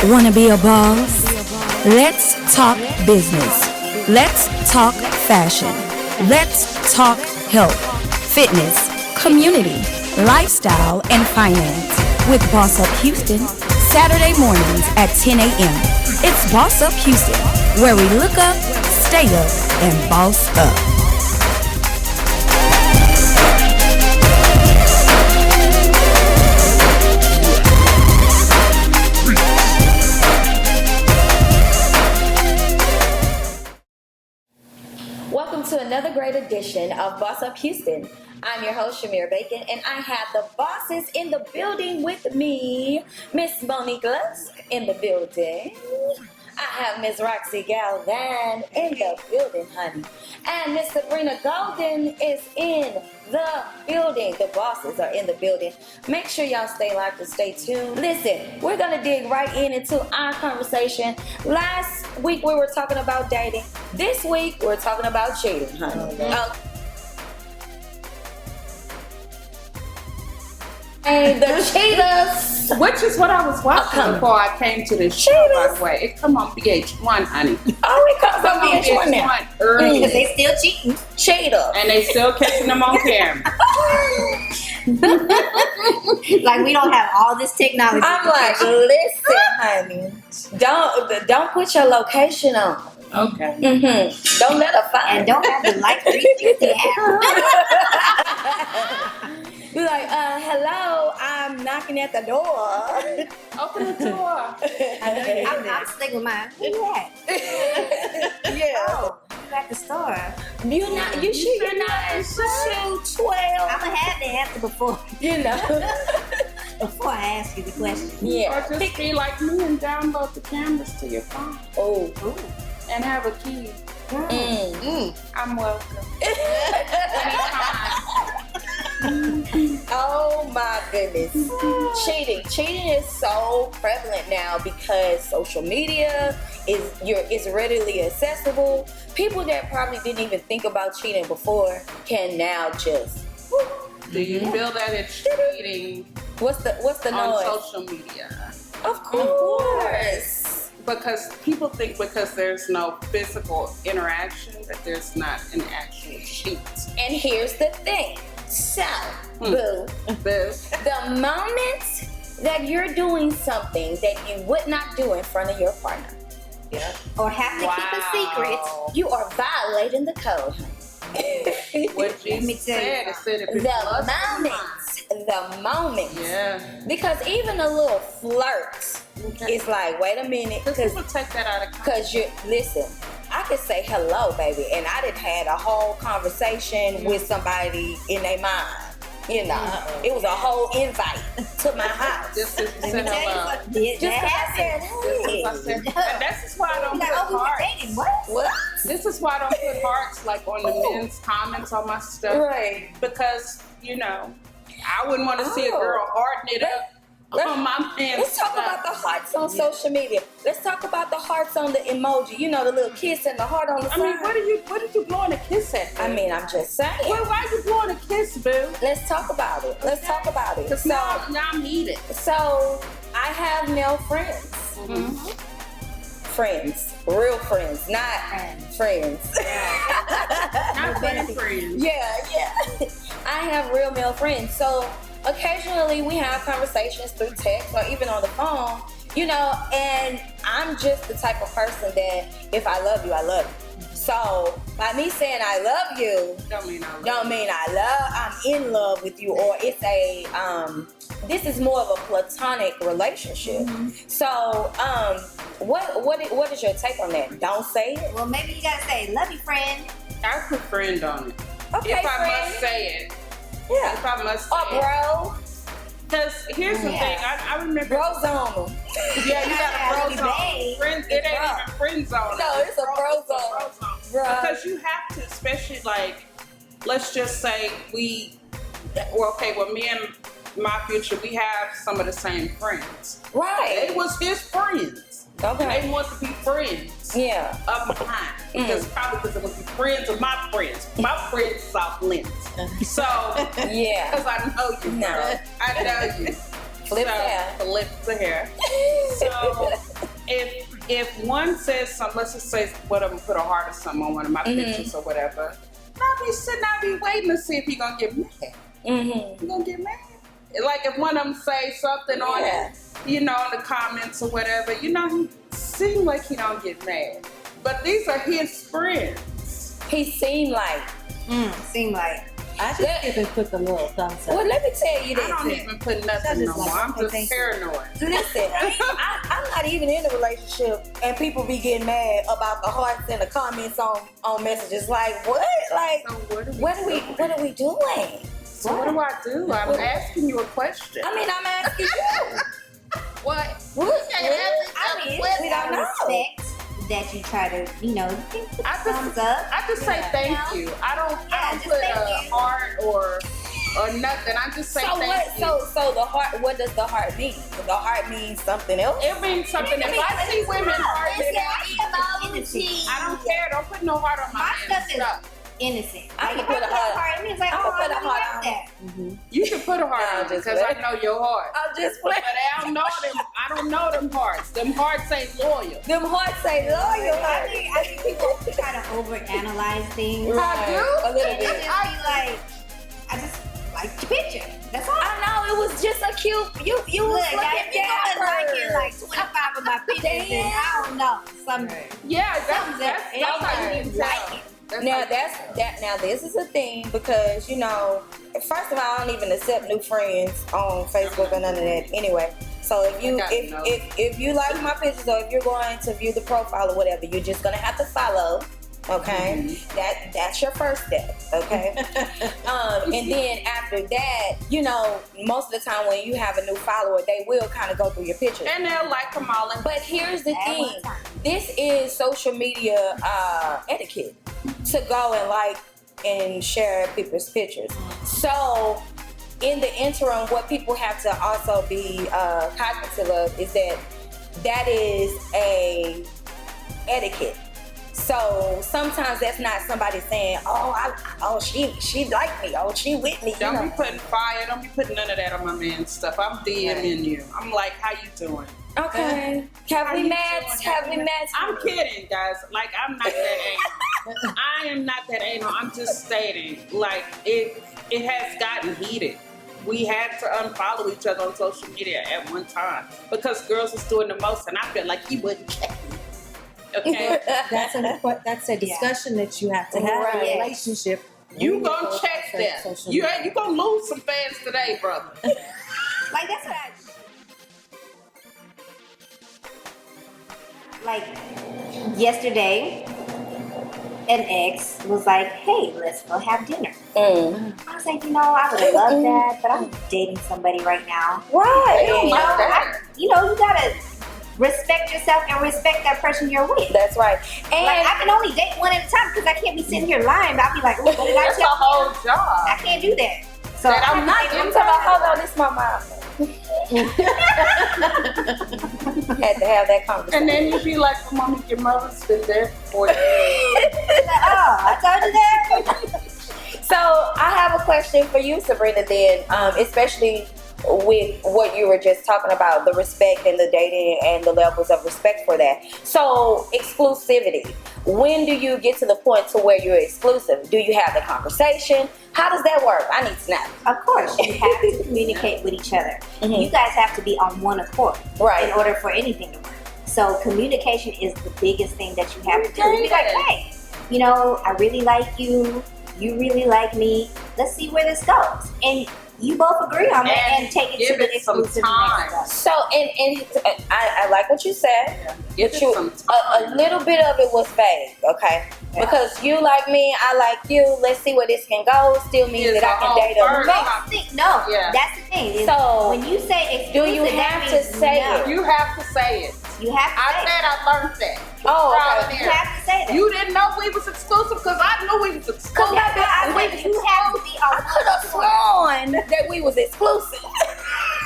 Wanna be a boss? Let's talk business. Let's talk fashion. Let's talk health, fitness, community, lifestyle, and finance. With Boss Up Houston, Saturday mornings at 10 a.m. It's Boss Up Houston, where we look up, stay up, and boss up. Welcome to another great edition of Boss Up Houston. I'm your host, CHIMERE Bacon, and I have the bosses in the building with me. Miss MONIQUE LUSK in the building. I have Miss ROXIE GALVAN in the building, honey. And Miss SABRINA Golden is in the building. The bosses are in the building. Make sure y'all stay locked and stay tuned. Listen, we're going to dig right into our conversation. Last week we were talking about dating. This week we're talking about cheating, honey. Hey, the cheaters. Which is what I was watching before I came to this show, by the way. It come on VH1, honey. Oh, it comes on VH1 now. Early. Because they still cheating. Cheaters. And they still catching them on camera. Like we don't have all this technology. I'm like, listen, honey. Don't put your location on. Okay. Mm-hmm. Don't let her find. And don't have to like 360 app. Be like, hello, I'm knocking at the door. Open the door. I'm sticking with mine. Where you at? Yeah. Oh, you at the store. You're not. You sure you're not at 212? I'ma have to answer before You know. before I ask you the question. Yeah. Or just be like me and download the cameras to your phone. Oh. And have a key. I'm welcome. Oh my goodness. Cheating is so prevalent now because social media is readily accessible. People that probably didn't even think about cheating before can now just. Do you feel that it's cheating? What's the on noise? social media? Of course. Because people think because there's no physical interaction that there's not an actual cheat. And here's the thing. So, boo. The moment that you're doing something that you would not do in front of your partner, Or have to keep a secret. you are violating the code. What you said, it said if it's The moment. Yeah. Because even a little flirt is like, wait a minute. Because people take that out of context. Because you, listen, I could say hello, baby, and I done had a whole conversation with somebody in their mind. You know, it was a whole invite to my house. Just because you said hello. Just because I said, hey. And this is why I don't put hearts. What? This is why I don't put hearts like on the men's comments on my stuff. Right. Because, you know, I wouldn't want to see a girl hearting it up on my man's Let's talk stuff. about the hearts on social media. Let's talk about the hearts on the emoji. You know, the little kiss and the heart on the side. I mean, what are you blowing a kiss at? I mean, I'm just saying. Well, why are you blowing a kiss, boo? Let's talk about it. Let's talk about it. Because now I need it. So, I have male friends. Friends. Real friends. Not friends. Not bad friends. Yeah. I have real male friends. So, occasionally we have conversations through text or even on the phone, you know, and I'm just the type of person that if I love you, I love you. So by me saying I love you don't mean I'm in love with you, or it's a this is more of a platonic relationship. So what is your take on that? Don't say it. Well, maybe you gotta say, love you, friend. I put friend on it. Okay, if I friend. must say it. Yeah. If I must say or bro. Because here's the thing, I remember. Bro zone. Yeah, you got a bro zone. Babe. Friends, it ain't even friend zone. No, it's a bro zone. Bro. Because you have to, especially like, let's just say me and my future, we have some of the same friends. Right. It was his friends. Okay. They want to be friends. Yeah. Of mine. Because probably because it would be friends of my friends. My friends is off limits. So, yeah. Because I know you. No. I know you. Flip hair. Flip the hair. So, if one says something, let's just say whatever, put a heart or something on one of my pictures or whatever, I'll be sitting, I'll be waiting to see if he gonna get mad. He gonna get mad. Like if one of them say something on it, you know, in the comments or whatever, you know, he seemed like he don't get mad. But these are his friends. He seemed like. Seem like. I just give and put the little thumbs up. Well, let me tell you this. I don't even put nothing no more. I'm just paranoid. Listen, I'm not even in a relationship, and people be getting mad about the hearts and the comments on messages. Like what? Like So what are we doing? So what do I do? I'm asking you a question. I mean, I'm asking you. What? I mean, We don't know. respect that you try to, you know, give the thumbs up. I just say thank you. I don't just put thank a you. heart or nothing. I just say So thank what? you. So the heart. What does the heart mean? The heart means something else. It means something. If I see women heart it Innocent. I don't care. Don't put no heart on my My hand. stuff is innocent. I Like, can if put a heart. it means like, I can oh, put a I really heart like on. that. You can put a heart No, on just because I play. know your heart. I'm just But playing. I don't know them. I don't know them hearts. Them hearts ain't loyal. Them hearts say loyal. I think people try to overanalyze things. I do. A little It bit. just be like, I just like the picture. That's all. I know it was just a cute. You Look, was I looking think I was liking dapper. like 25 of my pictures, and I don't know. Some Yeah, Something that's how you can like tell. it. That's Now how- that's now this is a thing because you know, first of all, I don't even accept new friends on Facebook or none of that anyway. So if you I gotta know. if you like my pictures or if you're going to view the profile or whatever, you're just gonna have to follow. Okay, that's your first step. Okay, and then after that, you know, most of the time when you have a new follower, they will kind of go through your pictures. And they'll like them all. And But here's the At thing: one time. this is social media etiquette to go and like and share people's pictures. So, in the interim, what people have to also be cognizant of is that is a etiquette. So sometimes that's not somebody saying, "Oh, she like me. Oh, she with me." don't you be know? putting fire. Don't be putting none of that on my man's stuff. I'm DMing you. I'm like, how you doing? Okay. Have How we you met? doing? Have we met? I'm kidding, guys. Like, I'm not that anal. I am not that anal. I'm just stating, like, it has gotten heated. We had to unfollow each other on social media at one time because girls was doing the most, and I felt like he wouldn't check me. Okay, That's a discussion that you have to have in Right. a relationship. you gonna check that. Social You media. gonna lose some fans today, brother. Like that's what like yesterday, an ex was like, "Hey, let's go have dinner." I was like, I would love that, but I'm dating somebody right now. Right. You gotta respect yourself and respect that person you're with. That's right. And Like I can only date one at a time because I can't be sitting here lying. But I'll be like, "Ooh, what did I That's a tell you?" whole job. I can't do that. So That I'm not I'm getting talking about, hold on, this is my mom. Had to have that conversation. And then you be like, "Monique, your mother's been there for you." oh, I told you that. So I have a question for you, Sabrina, then, especially with what you were just talking about, the respect and the dating and the levels of respect for that. So exclusivity. When do you get to the point to where you're exclusive? Do you have the conversation? How does that work? I need to know. Of course, you have to communicate with each other. You guys have to be on one accord Right. in order for anything to work. So communication is the biggest thing that you have to do. Be like, hey, I really like you. You really like me. Let's see where this goes. And you both agree on that and take it to give the it some exclusive time. next So, step. and I like what you said. Give But it some time. a little bit of it was vague, okay? Yeah. Because you like me, I like you. Let's see where this can go. Still means It's that I a can whole date a first mix. time. No, Yeah. that's the thing. is So, when you say exclusive, do you that have to means say no. it? You have to say it. You have to I say said I learned that. Oh, Trial okay. and it. You error. have to say that. You didn't know we was exclusive because I knew we was exclusive. That's why I said you have to be on I could have sworn that we was exclusive.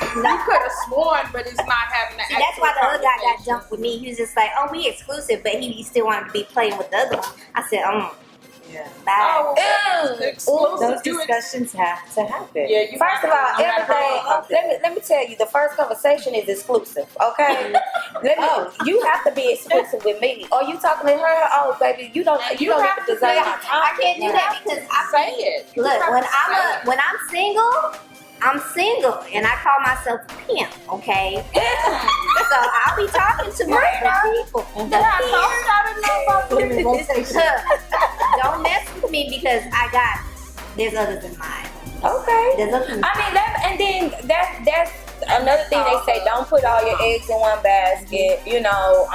You could have sworn, but it's not having the See, that's why the other guy got conversation. dumped with me. He was just like, "Oh, we exclusive," but he still wanted to be playing with the other one. I said, Yeah. Bye. Those discussions have to happen. Yeah, you First of all, you gotta everything. Let me tell you. The first conversation is exclusive. Okay. You have to be exclusive with me. Or you talking to her? Oh, baby, you don't You even have to deserve say, my time. I can't do that because say it. You Look, have when to say it. when I'm single, I'm single, and I call myself a pimp. Okay, so I'll be talking to my people. Put 'em in rotation. Don't mess with me because there's others in mind. Okay. There's others in I mean, and then that's another thing they say. Don't put all your eggs in one basket. You know.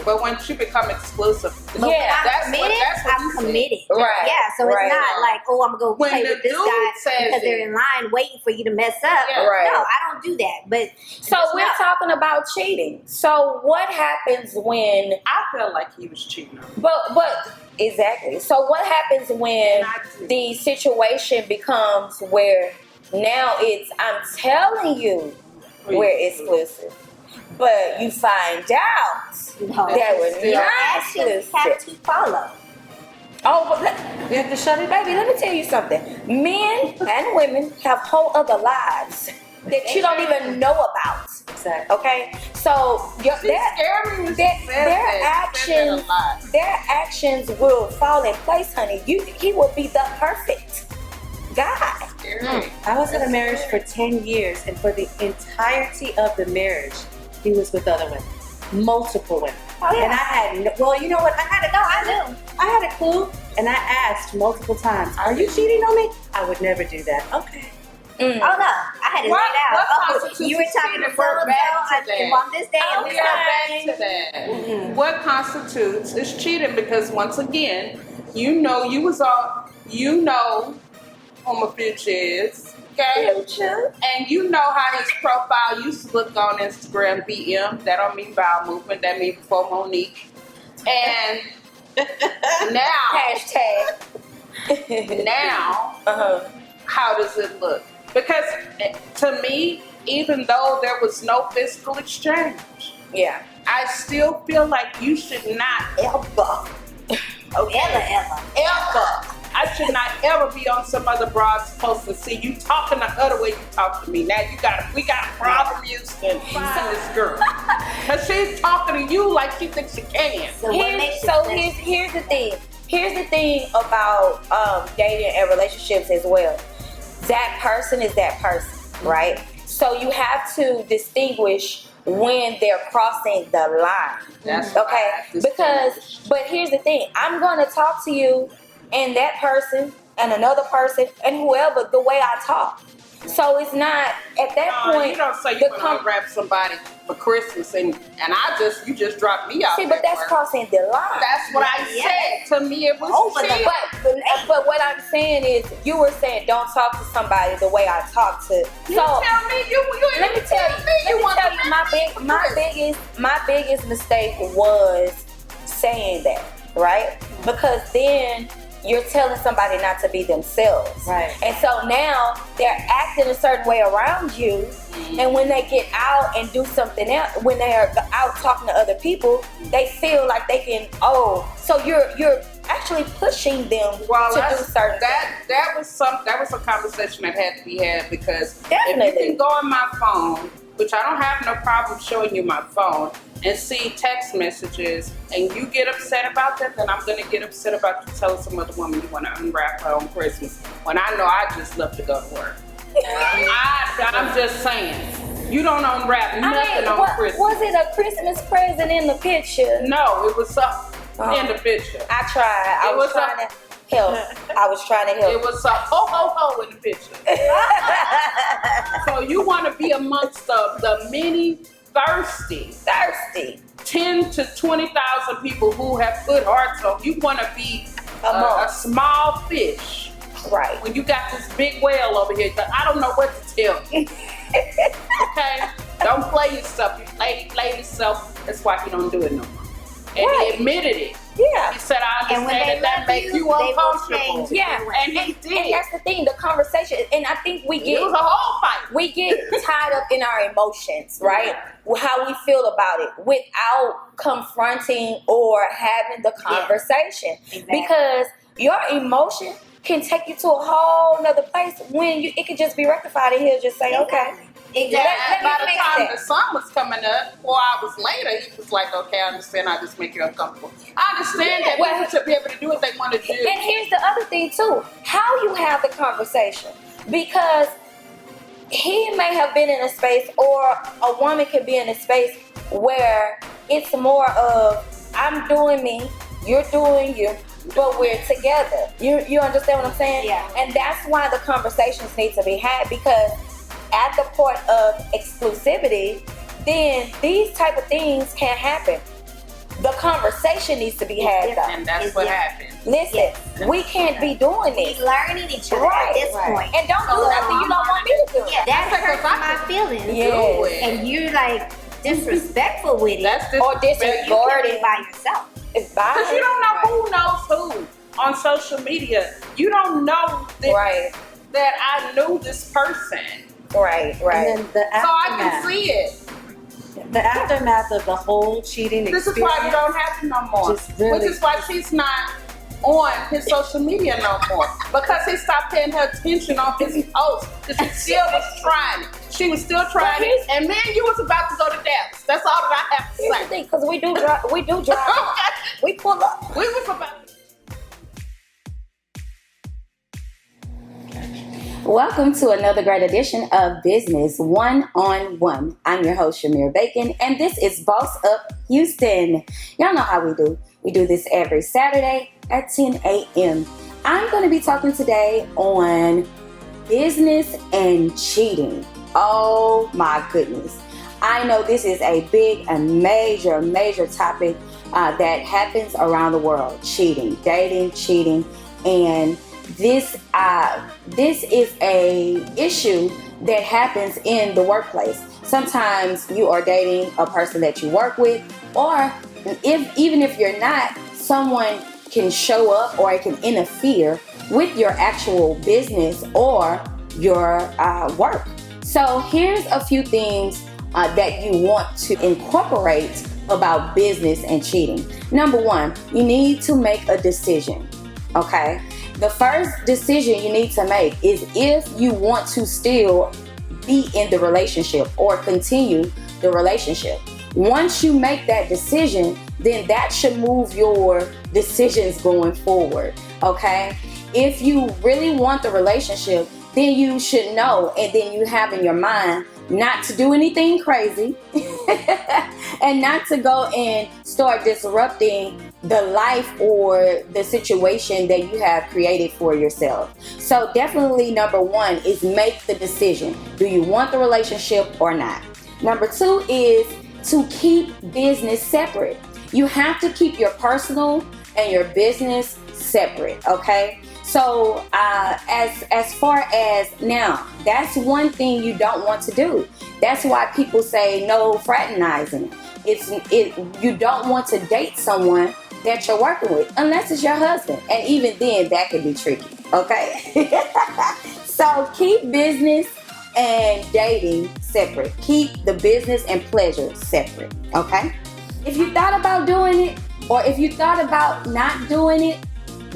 But once you become exclusive, Yeah, that's committed, what I'm you said. committed. Right. Yeah, so Right. it's not like, oh, I'm going to When play the with this dude guy says because they're it. in line waiting for you to mess up. Yeah. Right. No, I don't do that. But So just we're know. talking about cheating. So what happens when? I feel like he was cheating on me. But exactly. So what happens when the situation becomes where now I'm telling you we're exclusive, but you find out No, that we're still not actions have exclusive. to follow. Oh, but You have to shut it baby, let me tell you something. Men and women have whole other lives that you don't even know about. Exactly. Okay, so She scared me when she said that. She said that a lot. their actions will fall in place, honey. He will be the perfect guy. Scary. I was in a marriage for 10 years, and for the entirety of the marriage, he was with other women, multiple women. Oh, yeah. And I had, well, you know what? I had a clue, and I asked multiple times, "Are you cheating on me?" I would never do that. Okay. Oh no, I had to What- lay it what out. Oh, constitutes you were talking to cheating? We're back to so-and-so that. on this day and We this are time. back to that. What constitutes is cheating? Because once again, you know who my future is. Okay? Future. And you know how his profile used to look on Instagram, BM. That don't mean bowel movement. That means before Monique. And now, Hashtag. now, how does it look? Because to me, even though there was no physical exchange, Yeah. I still feel like you should not ever, ever. I should not ever be on some other broad's post and see you talking the other way you talk to me. Now we got a problem, Houston. Find this girl. Because she's talking to you like she thinks she can. So what makes it Here's the thing. Here's the thing about dating and relationships as well. That person is that person, right? So you have to distinguish when they're crossing the line. That's Okay? right. But here's the thing. I'm going to talk to you and that person and another person and whoever the way I talk. So it's not at that point. You don't say you want to unwrap somebody for Christmas and you just dropped me off. See, but that's crossing the line. That's what I said. To me, it was Over the cheating. But what I'm saying is, you were saying don't talk to somebody the way I talk to. You tell me you Let me tell you, my biggest mistake was saying that, right? Because then you're telling somebody not to be themselves. Right. And so now they're acting a certain way around you. And when they get out and do something else, when they are out talking to other people, they feel like they can, so you're actually pushing them to do certain things. That was a conversation that had to be had, because Definitely. if you can go on my phone, which I don't have no problem showing you my phone, and see text messages, and you get upset about that, then I'm gonna get upset about you telling some other woman you want to unwrap her on Christmas when I know I just love to go to work. I'm just saying, you don't unwrap nothing on Christmas. Was it a Christmas present in the picture? No, it was up in the picture. I tried. I was trying to help. I was trying to help. It was a ho ho ho in the picture. So you want to be amongst the many thirsty 10 to 20,000 people who have good hearts. So you want to be a small fish, right? When you got this big whale over here, I don't know what to tell you. Okay, don't play yourself. You play yourself. That's why you don't do it no more. And he admitted it. Yeah. He said, I And when understand they that love makes you, you they will uncomfortable. change. Yeah, And he and did. that's the thing, the conversation, and I think It was a whole fight. we get tied up in our emotions, right? How we feel about it without confronting or having the conversation. Exactly. Because your emotion can take you to a whole nother place when it could just be rectified and he'll just say, okay. Exactly. Yeah, Let me by the fix time that. the song was coming up, 4 hours later, he was like, okay, I understand I just make you uncomfortable. I understand that well- people should be able to do what they want to do. And here's the other thing too, how you have the conversation. Because he may have been in a space, or a woman could be in a space where it's more of, I'm doing me, you're doing you, but we're together. You understand what I'm saying? Yeah. And that's why the conversations need to be had, because at the point of exclusivity, then these type of things can't happen. The conversation needs to be had though. And that's what happened. Listen, we can't be doing We this. learning each other Right, at this right. point. And don't do nothing you don't want me to do. Yeah, that That's hurts because my feelings. Yeah. Do it. And you're like disrespectful with it. That's Or You can disregarding. be by yourself. It's bad. Because you don't know who knows who on social media. You don't know that, Right, that I knew this person. right. And then the So I aftermath. can see it. The aftermath of the whole cheating This experience. is why you don't have it no more. Just really- Which is why she's not on his social media no more. Because he stopped paying her attention on his posts. Because she still was trying it. She was still trying it. And then you was about to go to Dallas. That's all that I have to Here's the say. thing, because we do drive. We pull up. We was about Welcome to another great edition of Business One-on-One. I'm your host, CHIMERE Bacon, and this is Boss Up Houston. Y'all know how we do. We do this every Saturday at 10 a.m. I'm going to be talking today on business and cheating. Oh my goodness. I know this is a big and major topic that happens around the world. Cheating, dating, cheating, and this is a issue that happens in the workplace. Sometimes you are dating a person that you work with, or even if you're not, someone can show up or it can interfere with your actual business or your work. So here's a few things that you want to incorporate about business and cheating. Number one, you need to make a decision, okay? The first decision you need to make is if you want to still be in the relationship or continue the relationship. Once you make that decision, then that should move your decisions going forward, okay? If you really want the relationship, then you should know, and then you have in your mind not to do anything crazy and not to go and start disrupting the life or the situation that you have created for yourself. So definitely number one is make the decision. Do you want the relationship or not? Number two is to keep business separate. You have to keep your personal and your business separate, okay? So as far as now, that's one thing you don't want to do. That's why people say no fraternizing. You don't want to date someone that you're working with unless it's your husband, and even then that can be tricky, okay? So keep business and dating separate. Keep the business and pleasure separate, okay? If you thought about doing it, or if you thought about not doing it,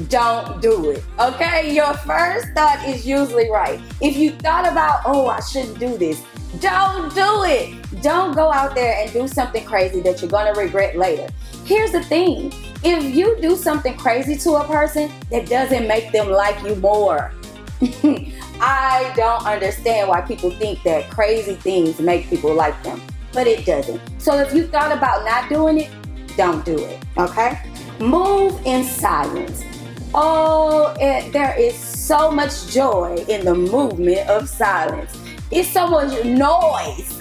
don't do it, okay? Your first thought is usually right. If you thought about, oh, I shouldn't do this, don't do it. Don't go out there and do something crazy that you're gonna regret later. Here's the thing. If you do something crazy to a person, that doesn't make them like you more. I don't understand why people think that crazy things make people like them, but it doesn't. So if you thought about not doing it, don't do it, okay? Move in silence. Oh, there is so much joy in the movement of silence. It's so much noise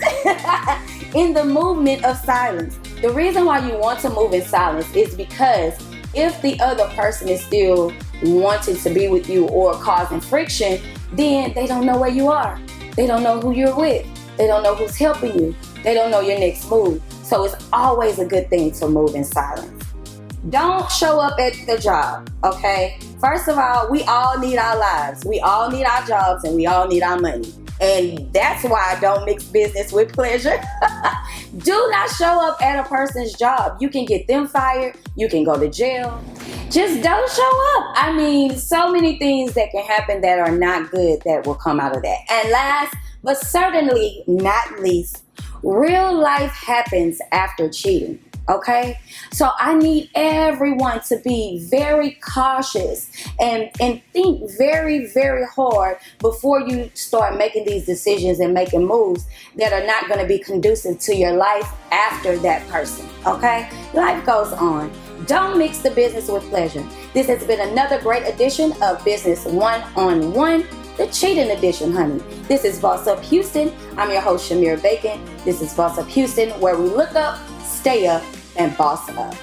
in the movement of silence. The reason why you want to move in silence is because if the other person is still wanting to be with you or causing friction, then they don't know where you are. They don't know who you're with. They don't know who's helping you. They don't know your next move. So it's always a good thing to move in silence. Don't show up at the job, okay? First of all, we all need our lives. We all need our jobs and we all need our money. And that's why I don't mix business with pleasure. Do not show up at a person's job. You can get them fired. You can go to jail. Just don't show up. I mean, so many things that can happen that are not good that will come out of that. And last, but certainly not least, real life happens after cheating. Okay, so I need everyone to be very cautious and think very, very hard before you start making these decisions and making moves that are not going to be conducive to your life after that person. Okay, life goes on. Don't mix the business with pleasure. This has been another great edition of Business One-on-One, the cheating edition, honey. This is Boss Up Houston. I'm your host, CHIMERE Bacon. This is Boss Up Houston, where we look up, stay up, and boss up.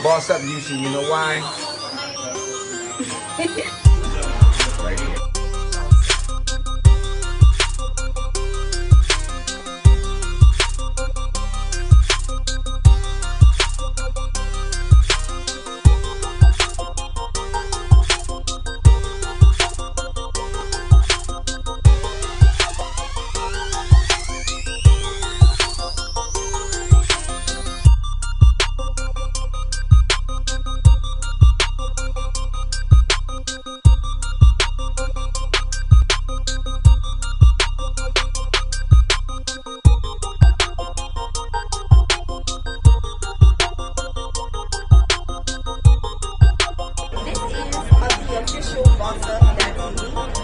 Boss up, Houston, you know why? Right here.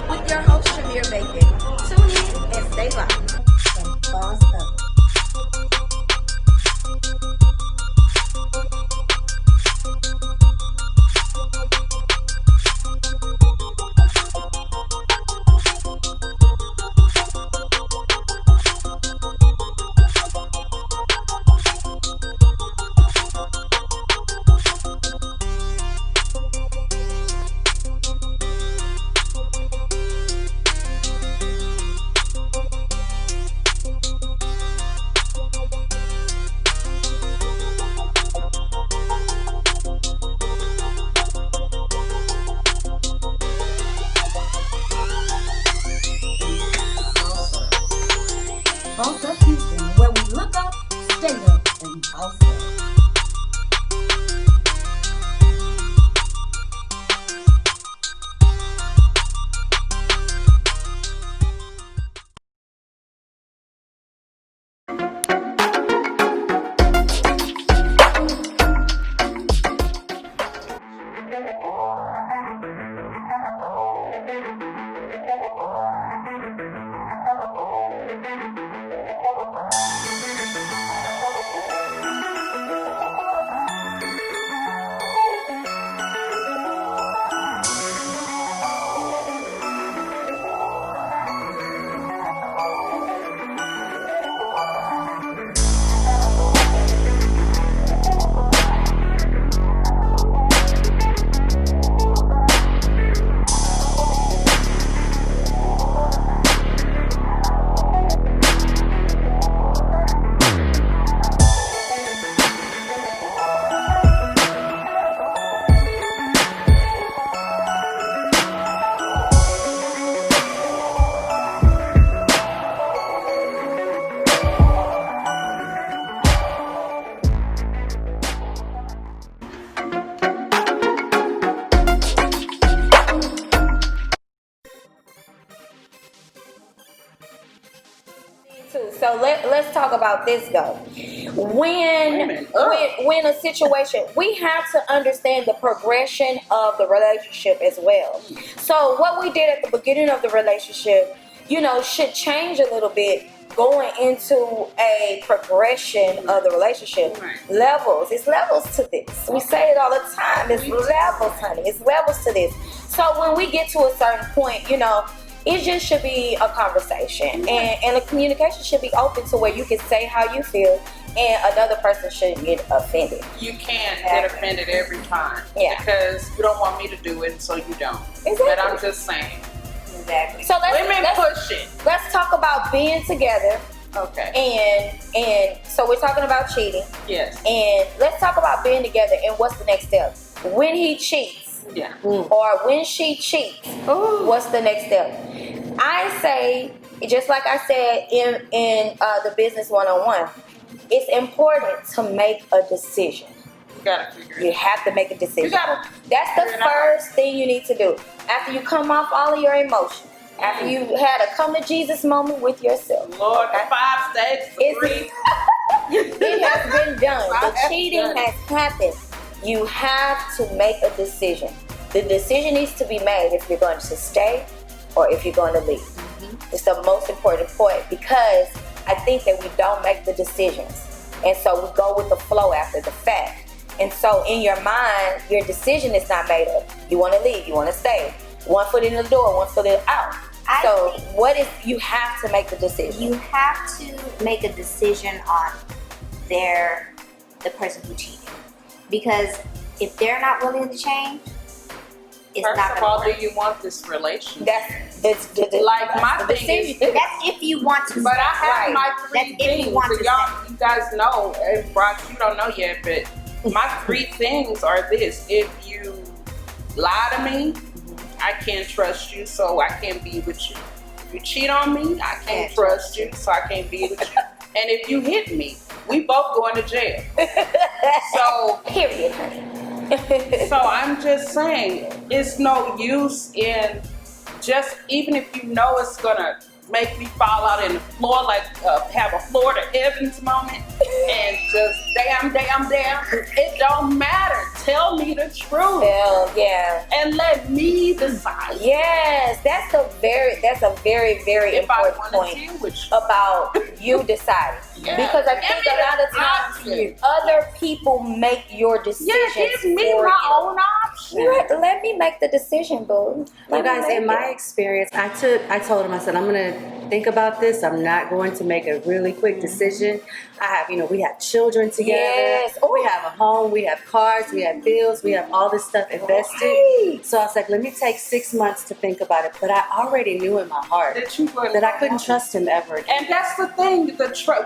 With your host, CHIMERE Bacon. Tune in and stay locked. And boss up. Boss Up Houston, where we look up, stay up, and boss up. So let's talk about this though. When a situation, we have to understand the progression of the relationship as well. So what we did at the beginning of the relationship, should change a little bit going into a progression of the relationship. Levels. It's levels to this. We say it all the time. It's levels, honey. It's levels to this. So when we get to a certain point, it just should be a conversation, and the communication should be open to where you can say how you feel, and another person shouldn't get offended. You can't get offended every time. Yeah. Because you don't want me to do it, so you don't. Exactly. But I'm just saying. Exactly. So Women push it. Let's talk about being together. Okay. And so we're talking about cheating. Yes. And let's talk about being together and what's the next step. When he cheats, Yeah. or when she cheats, what's the next step? I say, just like I said in the business 101, it's important to make a decision. You gotta figure it You out. have to make a decision. You gotta That's the figure it out. first thing you need to do. After you come off all of your emotions, after you had a come to Jesus moment with yourself. Lord, the 5 stages, the 3. It has been done. The I've cheating done it. has happened. You have to make a decision. The decision needs to be made if you're going to stay or if you're going to leave. It's the most important point, because I think that we don't make the decisions. And so we go with the flow after the fact. And so in your mind, your decision is not made up. You want to leave, you want to stay. One foot in the door, one foot out. So what is, you have to make the decision. You have to make a decision on the person who cheated. Because if they're not willing to change, it's First not of going all, to do work. you want this relationship? Like my thing is, That's if you want to but I stay. have my 3 That's if things. you want And to y'all, you guys know, and Rox, you don't know yet, but my 3 things are this: if you lie to me, I can't trust you, so I can't be with you. If you cheat on me, I can't trust you, so I can't be with you. And if you hit me, we both going to jail. So, period, honey. so I'm just saying, it's no use in just, even if you know it's gonna make me fall out in the floor, like have a Florida Evans moment, and just damn, it don't matter. Tell me the truth. Hell yeah. And let me decide. Yes, that's a very very If I important want to point deal with you. about you deciding. Yeah. Because I think Give me a lot of the times option. other people make your decisions. Yeah, give me for my you. own option. Let me make the decision, boo. You guys, in my experience, I told him, I said, I'm going to think about this. I'm not going to make a really quick decision. I have, we have children together. Yes. We have a home, we have cars, we have bills, we have all this stuff invested. Right. So I was like, let me take 6 months to think about it. But I already knew in my heart that I couldn't trust him ever again. And that's the thing.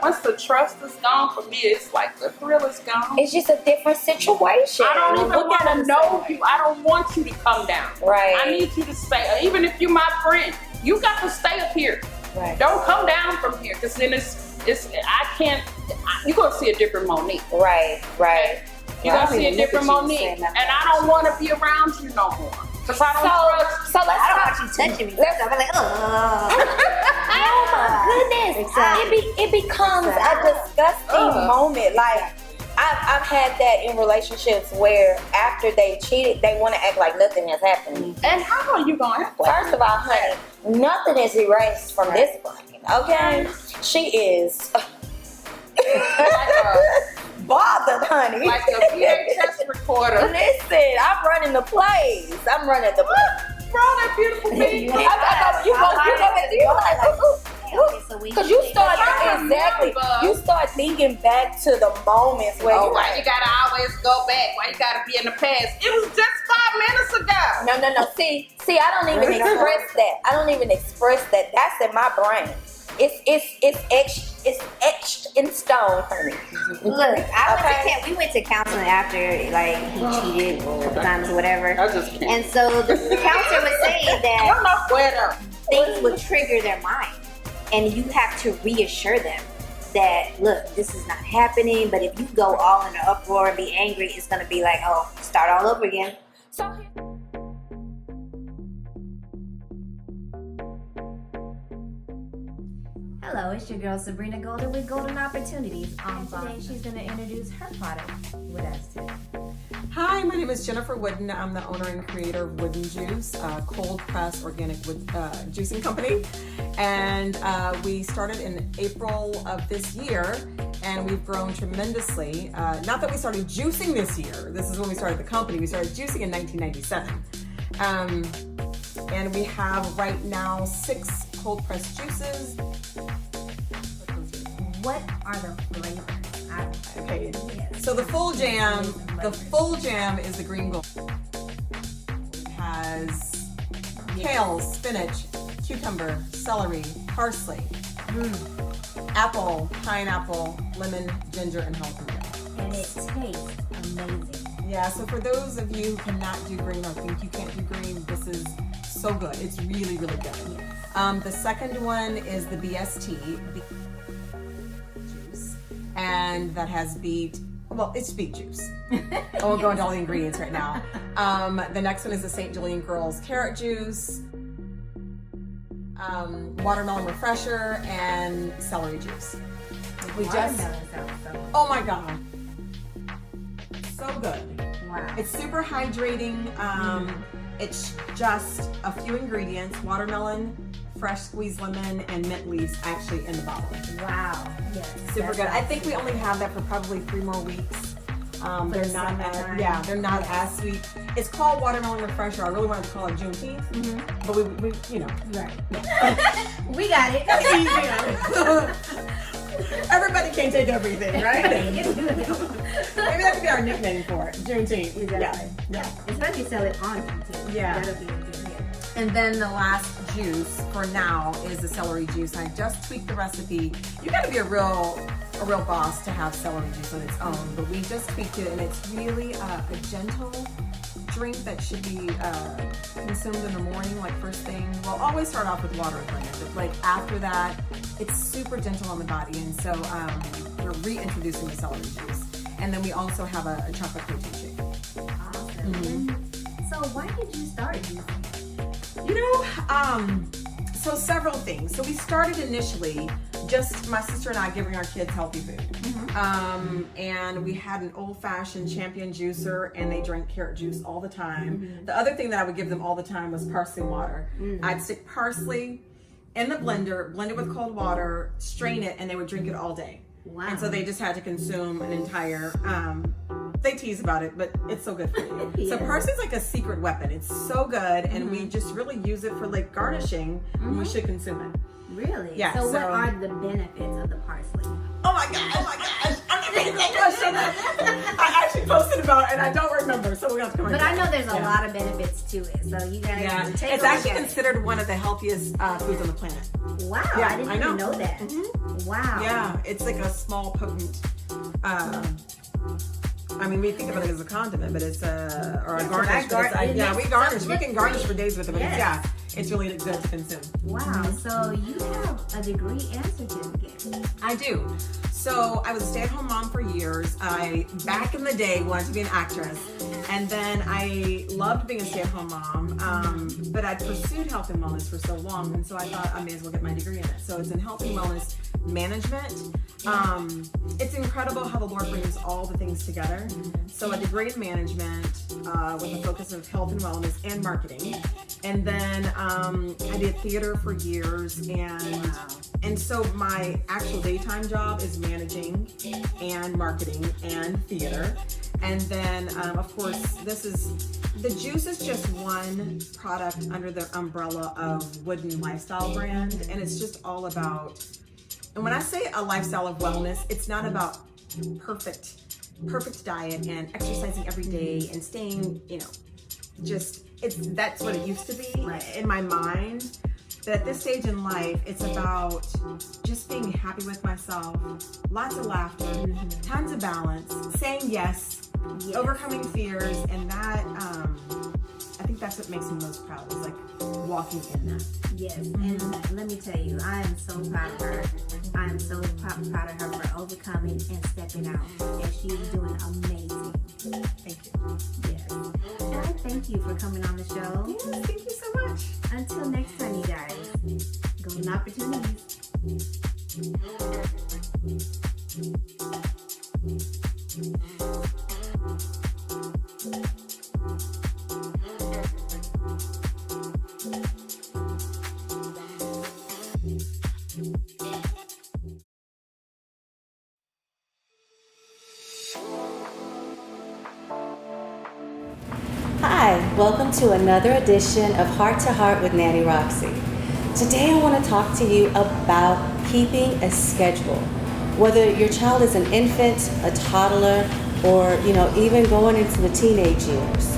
Once the trust is gone for me, it's like the thrill is gone. It's just a different situation. I don't even Look at want it to the know same you. I don't want you to come down. Right. I need you to stay. Even if you're my friend, you got to stay up here. Right. Don't come down from here, because then I can't. You're gonna see a different Monique. Right. You're Well, I gonna see a mean, look different at you Monique, saying and that. I don't want to be around you no more. Because I don't trust. So let's I don't talk. want you touching me. I'm like, Oh my goodness! Exactly. It becomes a disgusting moment. Like I've had that in relationships where after they cheated, they want to act like nothing has happened. And how are you gonna act like First of all, honey, nothing is erased from this brain. Okay, she is bothered, honey. like a VHS recorder? Listen, I'm running the plays. I'm running the Bro, that beautiful baby. you because you start you start thinking back to the moments where Oh, you're why like, you gotta always go back? Why you gotta be in the past? It was just 5 minutes ago. no. See, I don't even express that. I don't even express that. That's in my brain. It's etched in stone, honey. Look, we went to counseling after he cheated a couple times or whatever. I just can't. And so the counselor was saying that I'm not where things would trigger their mind. And you have to reassure them that, look, this is not happening, but if you go all in an uproar and be angry, it's going to be like, oh, start all over again. So Hello, it's your girl Sabrina Golden with Golden Opportunities. Today she's going to introduce her product with us today. Hi, my name is Jennifer Wooden. I'm the owner and creator of Wooden Juice, a cold pressed organic juicing company. And we started in April of this year, and we've grown tremendously. Not that we started juicing this year. This is when we started the company. We started juicing in 1997. And we have right now 6 cold pressed juices. What are the flavors? I Okay. So the full jam is the green gold. It has kale, spinach, cucumber, celery, parsley, apple, pineapple, lemon, ginger, and jalapeno. And it tastes amazing. Yeah, so for those of you who cannot do green or think you can't do green, this is so good. It's really, really good. The second one is the BST juice, and that has it's beet juice. I won't go into all the ingredients right now. The next one is the St. Julian Girls carrot juice, watermelon refresher, and celery juice. Oh my God. So good. Wow. It's super hydrating. It's just a few ingredients: watermelon, fresh squeezed lemon, and mint leaves actually in the bottle. Wow. Yes. Super good. I think we only have that for probably 3 more weeks. They're not as sweet. It's called watermelon refresher. I really wanted to call it Juneteenth, but we Right. We got it. Everybody can't take everything, right? Maybe that could be our nickname for it, Juneteenth. Exactly. Yeah. Especially sell it on YouTube. Yeah. That'll be a good hit. And then the last juice for now is the celery juice. I just tweaked the recipe. You gotta be a real boss to have celery juice on its own, but we just tweaked it, and it's really a gentle drink that should be consumed in the morning, like first thing. We'll always start off with water and lemon, but like after that, it's super gentle on the body, and so we're reintroducing the celery juice. And then we also have a chocolate protein shake. Awesome. So why did you start using it? So several things. So we started initially just my sister and I giving our kids healthy food. And we had an old-fashioned champion juicer, and they drank carrot juice all the time. The other thing that I would give them all the time was parsley water. I'd stick parsley in the blender, blend it with cold water, strain it, and they would drink it all day. Wow. And so they just had to consume an entire, they tease about it, but it's so good for you. So parsley's like a secret weapon. It's so good, and we just really use it for like garnishing, and we should consume it. Really? Yeah. So what are the benefits of the parsley? Oh my gosh. I'm not getting that question. I actually posted about it, and I don't remember, so we're going to have to come But back. I know there's a lot of benefits to it, so you guys take it's a actually look at considered one of the healthiest foods on the planet. it. Wow, Yeah, I didn't even know that. Wow. Yeah, it's like a small, potent. I mean, we think of it as a condiment, but it's or a garnish. We garnish. We can garnish for days with it, but it's really good to consume. Wow. So you have a degree and certificate. I do. So I was a stay-at-home mom for years. I, back in the day, wanted to be an actress. And then I loved being a stay-at-home mom, but I'd pursued health and wellness for so long, and so I thought I may as well get my degree in it. So it's in health and wellness management. It's incredible how the Lord brings all the things together. So a degree in management with a focus of health and wellness and marketing. And then I did theater for years, and so my actual daytime job is managing and marketing and theater. And then, of course, the juice is just one product under the umbrella of Wooden Lifestyle brand. And it's just all about, and when I say a lifestyle of wellness, it's not about perfect diet and exercising every day and staying, that's what it used to be in my mind. But at this stage in life, it's about just being happy with myself, lots of laughter, tons of balance, saying yes, overcoming fears, and that, I think that's what makes me most proud, is like walking in that. Yes, and let me tell you, I am so proud of her. I am so proud of her for overcoming and stepping out, and she's doing amazing. Thank you. Yes. Well, thank you for coming on the show. Yes, thank you so much. Until next time, you guys, golden opportunities. Hi, welcome to another edition of Heart to Heart with Nanny Roxie. Today I want to talk to you about keeping a schedule. whether your child is an infant, a toddler, or even going into the teenage years.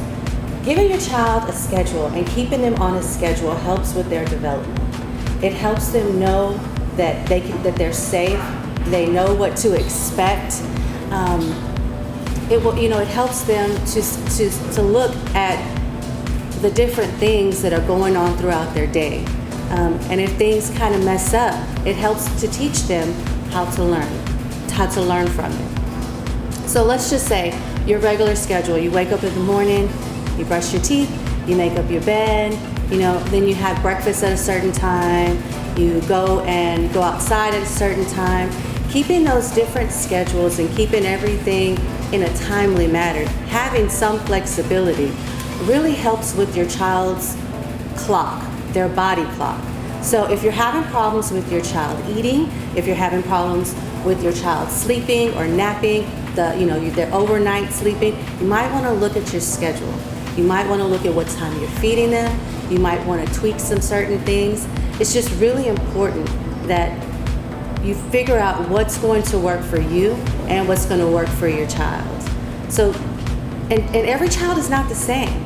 Giving your child a schedule and keeping them on a schedule helps with their development. It helps them know that they're safe. They know what to expect. It helps them to look at the different things that are going on throughout their day. And if things kind of mess up, it helps to teach them how to learn from it. So let's just say your regular schedule, you wake up in the morning, you brush your teeth, you make up your bed, then you have breakfast at a certain time, you go outside at a certain time. Keeping those different schedules and keeping everything in a timely manner, having some flexibility, really helps with your child's clock, their body clock. So if you're having problems with your child eating, if you're having problems with your child sleeping or napping, their overnight sleeping, you might want to look at your schedule. You might want to look at what time you're feeding them. You might want to tweak some certain things. It's just really important that you figure out what's going to work for you and what's going to work for your child. So, and every child is not the same.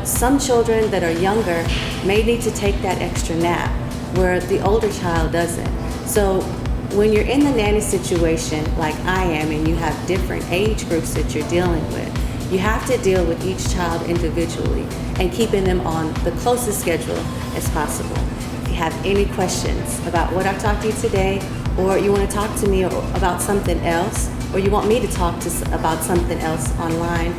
Some children that are younger may need to take that extra nap where the older child doesn't. So when you're in the nanny situation like I am and you have different age groups that you're dealing with, you have to deal with each child individually and keeping them on the closest schedule as possible. If you have any questions about what I talked to you today, or you want to talk to me about something else, or you want me to talk about something else online,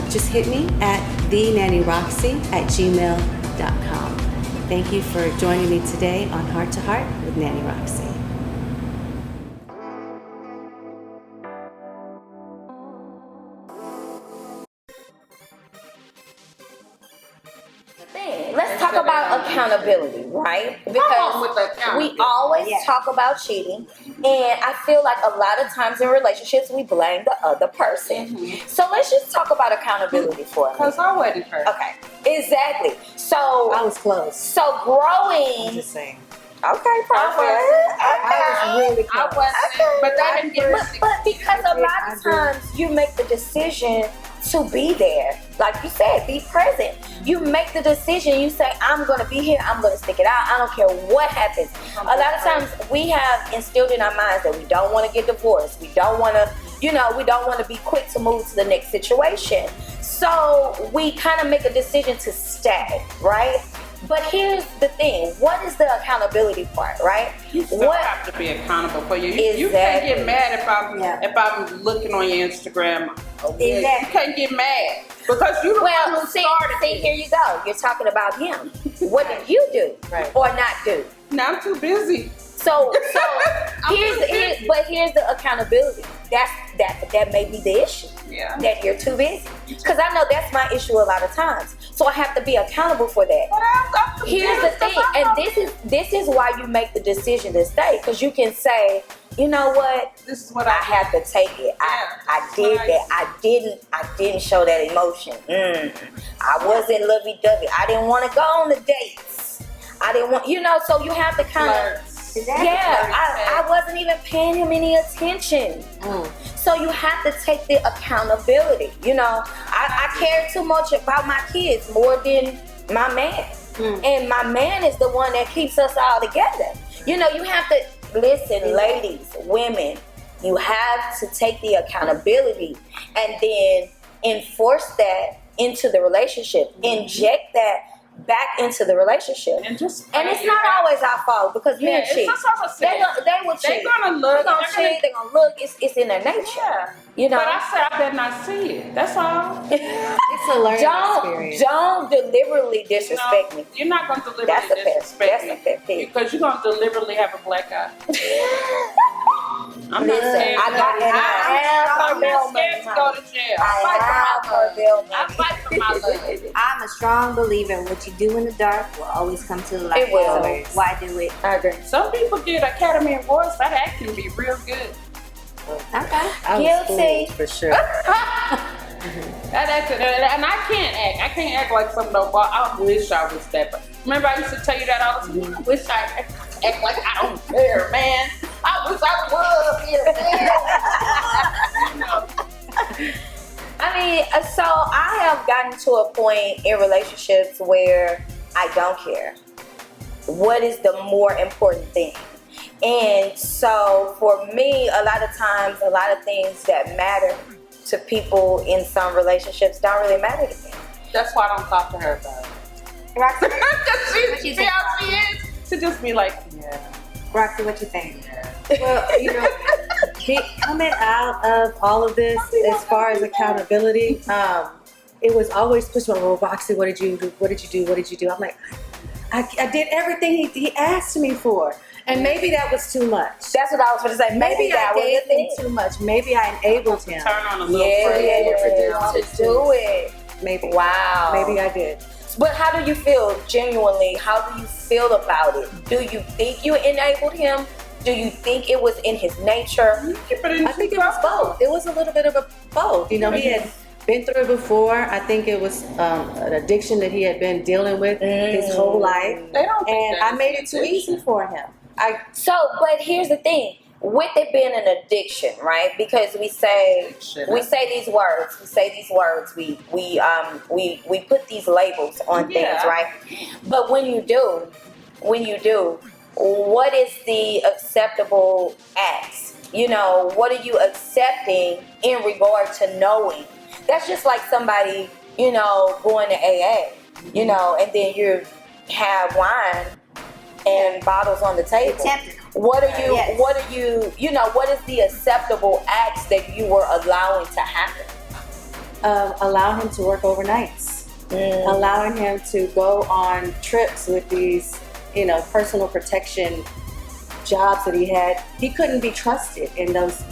just hit me at thenannyroxie@gmail.com. Thank you for joining me today on Heart to Heart with Nanny Roxie. Let's talk about accountability, right? Because we always talk about cheating, and I feel like a lot of times in relationships we blame the other person. So let's just talk about accountability for a minute. Because I wasn't hurt. Okay, exactly. So I was close. So growing. I'm just saying. Okay, perfect. I was really close. I wasn't, but that didn't get But because a lot of times you make the decision to be there. Like you said, be present. You make the decision, you say, I'm going to be here, I'm going to stick it out, I don't care what happens. A lot of times we have instilled in our minds that we don't want to get divorced. We don't want to, we don't want to be quick to move to the next situation. So we kind of make a decision to stay, right? But here's the thing. What is the accountability part, right? You still have to be accountable for you. Exactly. You can't get mad if I'm looking on your Instagram. Exactly. You can't get mad because you the one who started it. See, here you go. You're talking about him. What did you do or not do? No, I'm too busy. So here's the accountability. That may be the issue. Yeah. That you're too busy. Because I know that's my issue a lot of times. So I have to be accountable for that. Here's the thing, and this is why you make the decision to stay. Because you can say, you know what? This is what I had to take it. I did that. I didn't show that emotion. I wasn't lovey-dovey. I didn't want to go on the dates. I didn't want, so you have to kind of. I wasn't even paying him any attention. So you have to take the accountability. I care too much about my kids more than my man. And my man is the one that keeps us all together. You have to listen, ladies, women, you have to take the accountability and then enforce that into the relationship. Inject that back into the relationship. And it's not always our fault because men cheat. They will cheat. They're gonna look. They're gonna cheat. They're gonna look. It's in their nature. But I said I better not see it. That's all. It's a learning experience. Don't deliberately disrespect me. You're not gonna deliberately disrespect me. That's a pet peeve. Because you're gonna deliberately have a black eye. I'm not saying I'm not scared to go to jail. I fight for my love. I'm a strong believer in what you do in the dark will always come to the light. It will. So why do it? I agree. Some people get Academy Awards. That act can be real good. Okay. Guilty. For sure. That acting, and I can't act. I can't act like some of those. I wish I was that. But remember, I used to tell you that all the time. I wish I act like I don't care, man. I wish I was here, man. I mean, so I have gotten to a point in relationships where I don't care. What is the more important thing? And so for me, a lot of times, a lot of things that matter to people in some relationships don't really matter to me. That's why I don't talk to her about it. Roxy, Because she how she is. To just be like, yeah. Roxy, what you think? Well, you know, coming out of all of this, as far as accountability, it was always pushed on, well, Roxy, what did you do? What did you do? What did you do? I'm like, I did everything he asked me for. And maybe that was too much. That's what I was going to say. Maybe that I was gave the thing. him too much. Maybe I enabled him. Turn on a little to be able to do all to this do it. Maybe. Wow. Maybe I did. But how do you feel genuinely? How do you feel about it? Do you think you enabled him? Do you think it was in his nature? I think it was both. It was a little bit of both. You know, he had been through it before. I think it was an addiction that he had been dealing with his whole life. And I made it too easy for him. But here's the thing. With it being an addiction, right? Because we say these words. We put these labels on things, right? But when you do, what is the acceptable acts? You know, what are you accepting in regard to knowing? That's just like somebody, you know, going to AA, you know, and then you have wine and bottles on the table. What are you, you know, what is the acceptable acts that you were allowing to happen? Allow him to work overnights. Allowing him to go on trips with these, you know, personal protection jobs that he had. He couldn't be trusted in those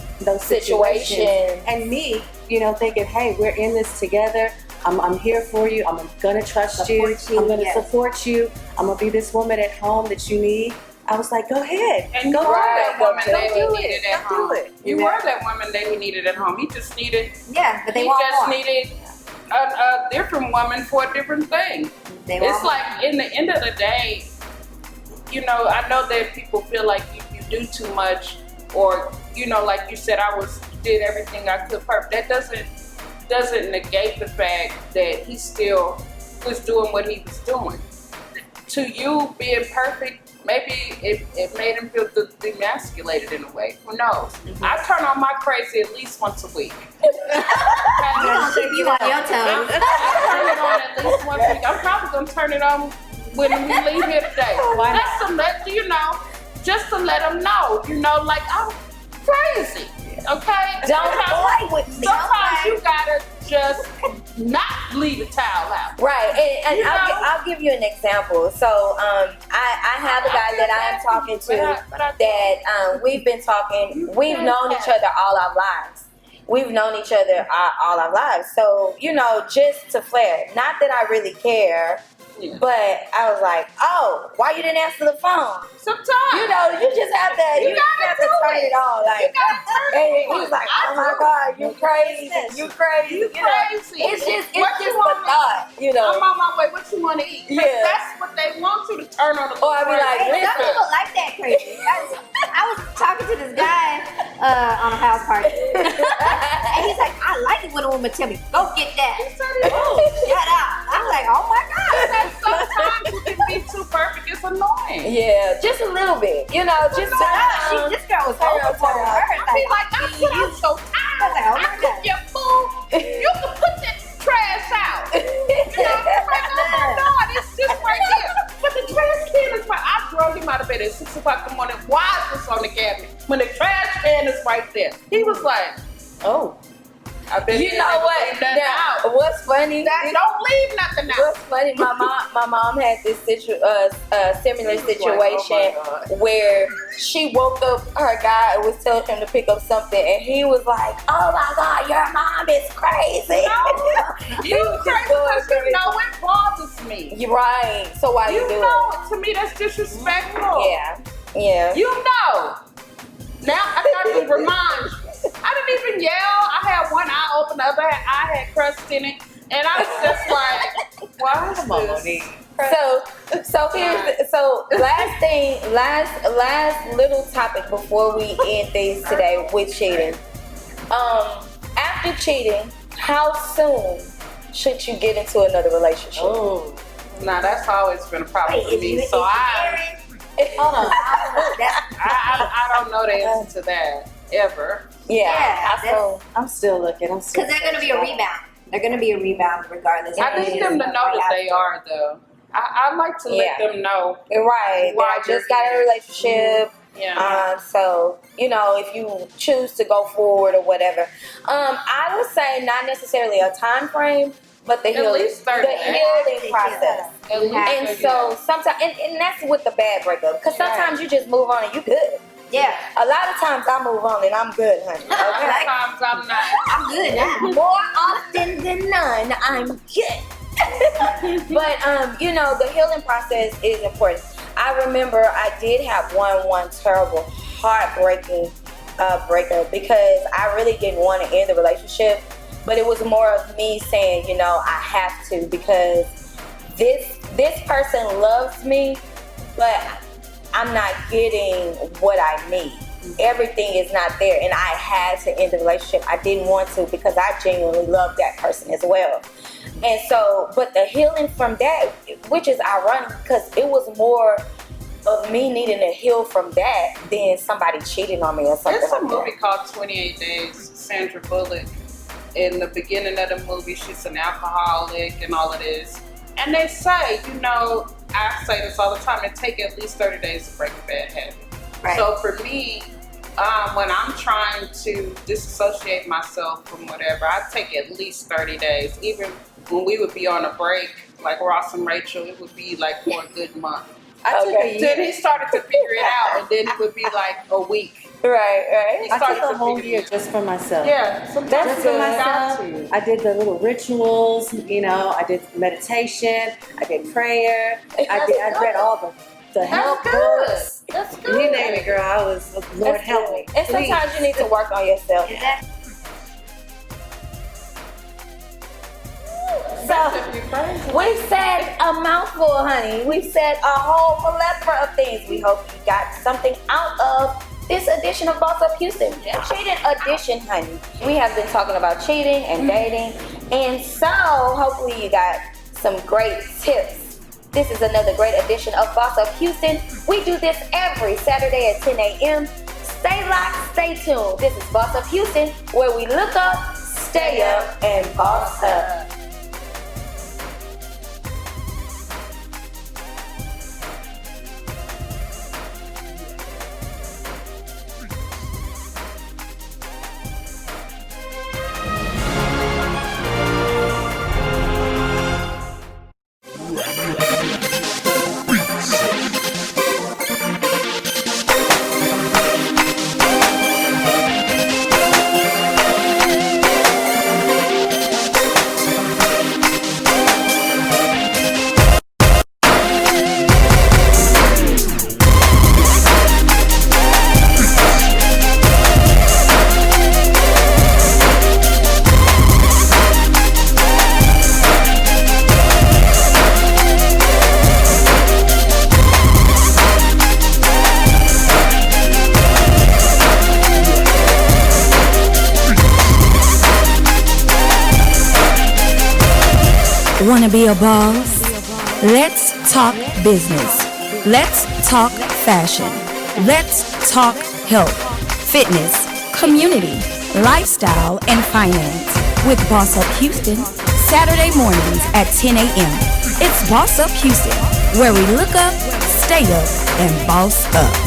situations. And me, you know, thinking, hey, we're in this together. I'm here for you. I'm gonna trust you. I'm gonna support you. I'm gonna be this woman at home that you need. I was like, go ahead. And go you were that woman that he do needed it. at home. You were that woman that he needed at home. He just needed. Yeah, but they he want just more. needed a different woman for a different thing. It's like in the end of the day, you know, I know that people feel like you do too much, or you know, like you said, did everything I could perfect. That doesn't negate the fact that he still was doing what he was doing. To you being perfect, maybe it made him feel demasculated in a way. Who knows? I turn on my crazy at least once a week. You on your toes. I turn it on at least once a week. I'm probably gonna turn it on when we leave here today. Just to let you know, just to let them know, you know, like I'm crazy. Okay? Don't play with me. Sometimes you gotta just not leave the towel out. Right, and I'll give you an example. So I have a guy that I am talking to that we've been talking. We've known each other all our lives. All our lives. So, you know, just to flare. Not that I really care. Yeah. But I was like, oh, why you didn't answer the phone? Sometimes. You know, you just have to, you have to turn it on. Like, and he's like, oh my God, you crazy. You crazy. You crazy. It's just a thought, you know. I'm on my way. What you want to eat? Yeah. That's what they want you to turn on the phone. Or I be like, hey, some people like that crazy. I was talking to this guy on a house party. And he's like, I like it when a woman tell me, go get that. He said, oh, shut up. I'm like, oh my God. Sometimes you can be too perfect. It's annoying. Yeah, just a little bit. You know, just this girl was over for her. I feel like I'm so tired. I cook your food. You can put that trash out. You know, I'm like, oh my God, it's just right here. But the trash can is right. I drove him out of bed at 6 o'clock in the morning. Why is this on the cabinet? When the trash can is right there. He was like, oh. You know what? Now, what's funny? Don't leave nothing out. What's funny? My mom had this similar situation where she woke up her guy and was telling him to pick up something, and he was like, "Oh my God, your mom is crazy." No, you crazy because you know it bothers me. You're right. So why you do it? To me, that's disrespectful. Yeah. You know. Now I got to remind you. I didn't even yell. I had one eye open, the other eye had crust in it. And I was just like, why is this? last little topic before we end things today with cheating. After cheating, how soon should you get into another relationship? Oh, now that's always been a problem for me. So Hold on. I don't know the answer to that ever. I'm still looking. Because they're going to be a rebound. They're going to be a rebound regardless. I need them to know that they are, though. I like to let them know. Right. Why I just got in a relationship. Yeah. So, if you choose to go forward or whatever. I would say not necessarily a time frame, but the healing process. And so sometimes, and that's with the bad breakup, because sometimes you just move on and you good. Yeah. A lot of times I move on and I'm good, honey. Okay? Sometimes I'm not. I'm good now. More often than none, I'm good. But the healing process is important. I remember I did have one terrible, heartbreaking breakup, because I really didn't want to end the relationship, but it was more of me saying, I have to, because this person loves me, but I'm not getting what I need. Everything is not there, and I had to end the relationship. I didn't want to, because I genuinely loved that person as well. And so, but the healing from that, which is ironic, because it was more of me needing to heal from that than somebody cheating on me or something. There's a movie called 28 Days, Sandra Bullock. In the beginning of the movie, she's an alcoholic and all of this. And they say, I say this all the time, it takes at least 30 days to break a bad habit. Right. So for me, when I'm trying to disassociate myself from whatever, I take at least 30 days. Even when we would be on a break, like Ross and Rachel, it would be like for a good month. Then he started to figure it out, and then it would be like a week. Right. I took a whole year just for myself. Yeah, Just for myself. I did the little rituals, I did meditation, I did prayer, I read all the help books. That's good. You name it, girl. I was, Lord help me. And sometimes you need to work on yourself. So, we've said a mouthful, honey. We've said a whole plethora of things. We hope you got something out of this edition of Boss Up Houston. Cheating edition, honey. We have been talking about cheating and dating. And so, hopefully you got some great tips. This is another great edition of Boss Up Houston. We do this every Saturday at 10 a.m. Stay locked, stay tuned. This is Boss Up Houston, where we look up, stay up, and boss up. Wanna be a boss? Let's talk business. Let's talk fashion. Let's talk health, fitness, community, lifestyle, and finance. With Boss Up Houston, Saturday mornings at 10 a.m. It's Boss Up Houston, where we look up, stay up, and boss up.